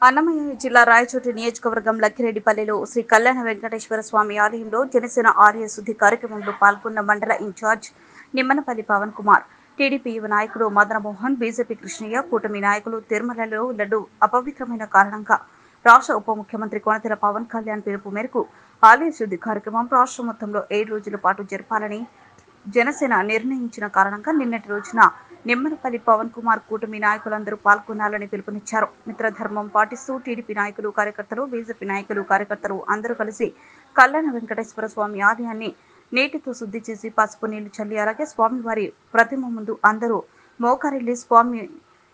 అన్నమయ్య జిల్లా రాయచోటి నియోజకవర్గం లక్కిరెడ్డిపల్లిలో శ్రీ కళ్యాణ వెంకటేశ్వర స్వామి ఆలయంలో జనసేన ఆర్య శుద్ధి కార్యక్రమంలో పాల్గొన్న మండల ఇన్ఛార్జ్ నిమ్మనపల్లి పవన్ కుమార్, టీడీపీ యువ నాయకుడు మదనమోహన్, బీజేపీ కృష్ణయ్య, కూటమి నాయకులు తిరుమలలో లడ్డు అపవిత్రమైన కారణంగా రాష్ట్ర ఉప ముఖ్యమంత్రి కొనతెల పవన్ కళ్యాణ్ పిలుపు మేరకు ఆలయ శుద్ధి కార్యక్రమం రాష్ట్ర మొత్తంలో 7 రోజుల పాటు జరపాలని జనసేన నిర్ణయించిన కారణంగా నిన్నటి రోజున నిమ్మనపల్లి పవన్ కుమార్ కూటమి నాయకులందరూ పాల్గొనాలని పిలుపునిచ్చారు. మిత్రధర్మం పాటిస్తూ టీడీపీ నాయకులు కార్యకర్తలు, బీజేపీ నాయకులు కార్యకర్తలు అందరూ కలిసి కళ్యాణ వెంకటేశ్వర స్వామి ఆలయాన్ని నీటితో శుద్ధి చేసి పసుపు నీళ్లు చల్లి అలాగే స్వామివారి ప్రతిమ ముందు అందరూ మోకరిల్లి స్వామి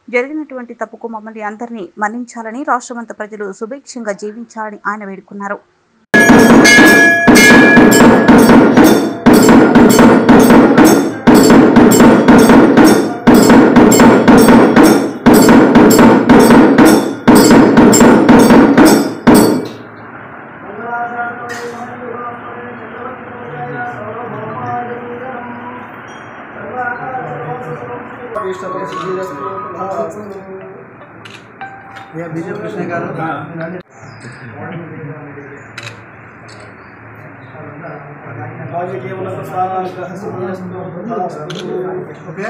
జరిగినటువంటి తప్పుకు మమ్మల్ని అందరినీ మన్నించాలని, రాష్ట్రమంతా ప్రజలు సుభిక్షంగా జీవించాలని ఆయన వేడుకున్నారు. बीजेपी कृष्ण गारू ओके